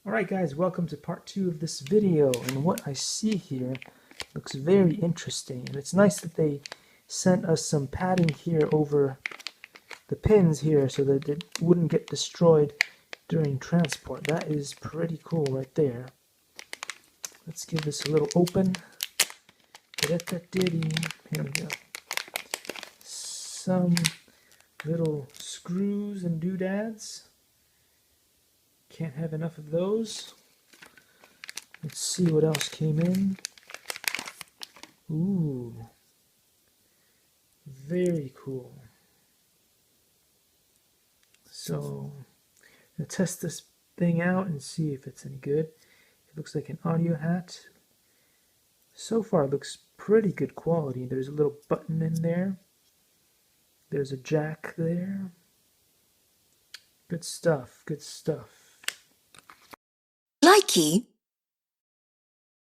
Alright guys, welcome to part 2 of this video, and what I see here looks very interesting, and it's nice that they sent us some padding here over the pins here so that it wouldn't get destroyed during transport. That is pretty cool right there. Let's give this a little open. Here we go. Some little screws and doodads. Can't have enough of those. Let's see what else came in. Ooh. Very cool. So, I'm going to test this thing out and see if it's any good. It looks like an audio hat. So far, it looks pretty good quality. There's a little button in there. There's a jack there. Good stuff, good stuff. Likey.